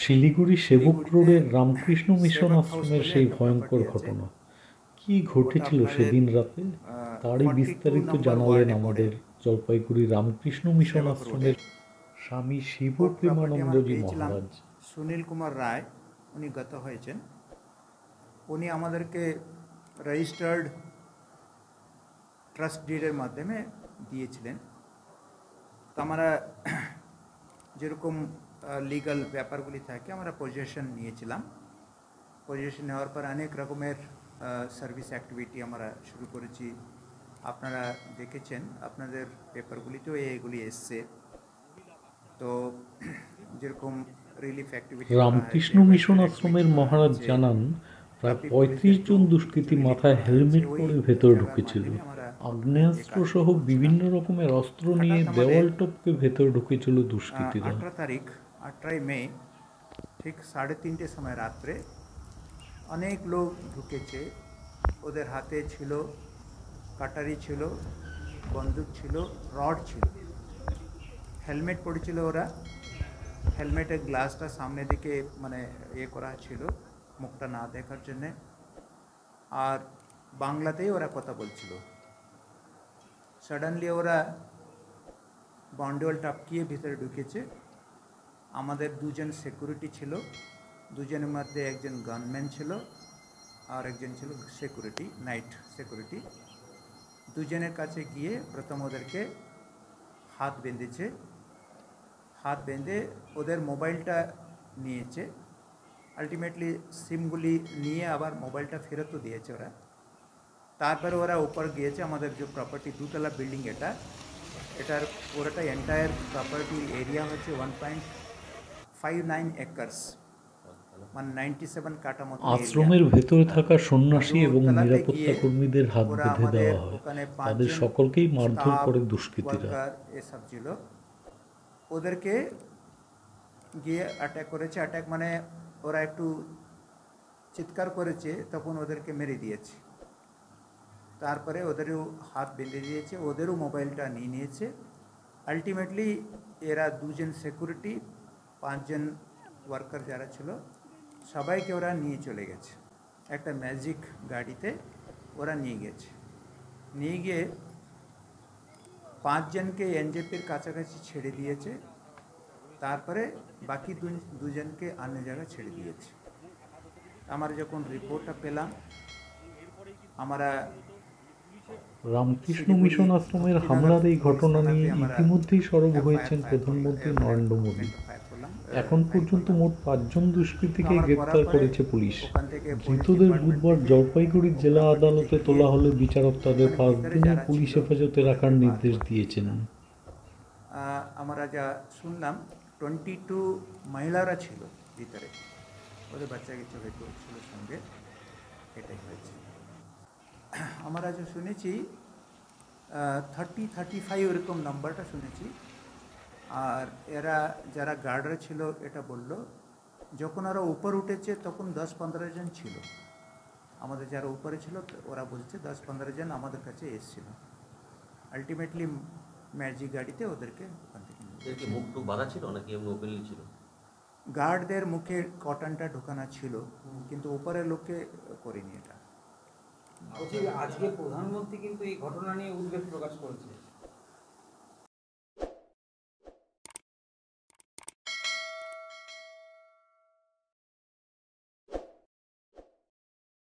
শিলিগুড়ি সেবক রোডের রামকৃষ্ণ মিশন আশ্রমের সেই ভয়ঙ্কর ঘটনা কি ঘটেছিল সেদিন রাতে, তারই বিস্তারিত জানালেন আমাদের জলপাইগুড়ি রামকৃষ্ণ মিশন আশ্রমের স্বামী শিব প্রেমানন্দজি মহারাজ। সুনীল কুমার রায় উনি গত হয়েছেন। উনি আমাদেরকে রেজিস্টার্ড ট্রাস্ট ডিডের মাধ্যমে দিয়েছিলেন। তো আমরা যেরকম লিগাল ব্যাপারগুলি থাকে আমরা পজিশন নিয়েছিলাম। পজিশন নেওয়ার পর অনেক রকমের সার্ভিস অ্যাক্টিভিটি আমরা শুরু করেছি। আপনারা দেখেছেন, আপনাদের পেপারগুলিতেও এগুলি এসছে। তো যেরকম রিলিফ অ্যাক্টিভিটি রামকৃষ্ণ মিশন আশ্রমের মহারাজ জানান, প্রায় ৩৫ জন দুষ্কৃতী মাথায় হেলমেট পরে ভেতরে ঢুকেছিল। আগ্নেয়াস্ত্র সহ বিভিন্ন রকমের অস্ত্র নিয়ে দেওয়াল টপকে ভেতরে ঢুকেছিল দুষ্কৃতীরা। 18 মে ঠিক 3:30 সময় রাত্রে অনেক লোক ঢুকেছে। ওদের হাতে ছিল কাটারি, ছিল বন্দুক, ছিল রড, ছিল হেলমেট পরেছিল। ওরা হেলমেটের গ্লাসটা সামনে দিকে মানে করা ছিল মুখটা না দেখার জন্যে। আর বাংলাতেই ওরা কথা বলছিল। সাডেনলি ওরা বাউন্ডওয়াল টপকিয়ে ভিতরে ঢুকেছে। আমাদের দুজন সিকিউরিটি ছিল, দুজনের মধ্যে একজন গানম্যান ছিল আর একজন ছিল সিকিউরিটি, নাইট সিকিউরিটি। দুজনের কাছে গিয়ে প্রথম ওদেরকে হাত বেঁধেছে। হাত বেঁধে ওদের মোবাইলটা নিয়েছে। আলটিমেটলি সিমগুলি নিয়ে আবার মোবাইলটা ফেরতও দিয়েছে ওরা। তারপরে ওরা উপর গিয়েছে। আমাদের যে প্রপার্টি দুতলা বিল্ডিং, এটার পুরোটা এন্টায়ার প্রপার্টি এরিয়া হচ্ছে 1.59 একর্স, মানে 97 কাঠা মতো। আশ্রমের ভেতরে থাকা সন্ন্যাসী এবং নিরাপত্তা কর্মীদের হাত বেঁধে দেওয়া হয়। তাদের সকলকেই মারধর করে দুষ্কৃতীরা। এসব ছিল। ওদেরকে গিয়ে অ্যাটাক করেছে। অ্যাটাক মানে ওরা একটু চিৎকার করেছে, তখন ওদেরকে মেরে দিয়েছে। তারপরে ওদেরও হাত বেঁধে দিয়েছে, ওদেরও মোবাইলটা নিয়ে নিয়েছে। আলটিমেটলি এরা দুজন সিকিউরিটি, 5 জন ওয়ার্কার যারা ছিল সবাইকে ওরা নিয়ে চলে গেছে। একটা ম্যাজিক গাড়িতে ওরা নিয়ে গেছে। নিয়ে গিয়ে 5 জনকে এনজেপির কাছাকাছি ছেড়ে দিয়েছে। তারপরে বাকি দুজনকে অন্য জায়গায় ছেড়ে দিয়েছে। আমরা যখন রিপোর্টটা পেলাম, আমরা রামকৃষ্ণ মিশন আশ্রমের হামলার এই ঘটনা নিয়ে ইতিমধ্যেই সরব হয়েছেন প্রধানমন্ত্রী নরেন্দ্র মোদী। এখন পর্যন্ত মোট 5 জন দুষ্কৃতীকে গ্রেপ্তার করেছে পুলিশ। ধৃতদের বুধবার জলপাইগুড়ি জেলা আদালতে তোলা হলে বিচারক তাদের 5 দিনের পুলিশ হেফাজতে রাখার নির্দেশ দিয়েছেন। আমরা যা শুনলাম 22 মহিলারা ছিল ভিতরে, ওদের বাচ্চা কিছু হয়তো ছিল সঙ্গে, এটাই হয়েছে। আমরা যে শুনেছি 30-35 এরকম নাম্বারটা শুনেছি। আর এরা যারা গার্ডরা ছিল এটা বলল, যখন ওরা উপর উঠেছে তখন 10-15 জন ছিল। আমাদের যারা উপরে ছিল ওরা বলছে 10-15 জন আমাদের কাছে এসেছিল। আলটিমেটলি ম্যাজিক গাড়িতে ওদেরকে ওখান থেকে মুখ বাঁধা ছিল নাকি এমনি ওপেনলি ছিল? গার্ডদের মুখে কটনটা ঢোকানো ছিল, কিন্তু উপরের লোককে করিনি এটা। আজকে প্রধানমন্ত্রী কিন্তু এই ঘটনা নিয়ে উদ্বেগ প্রকাশ করেছে।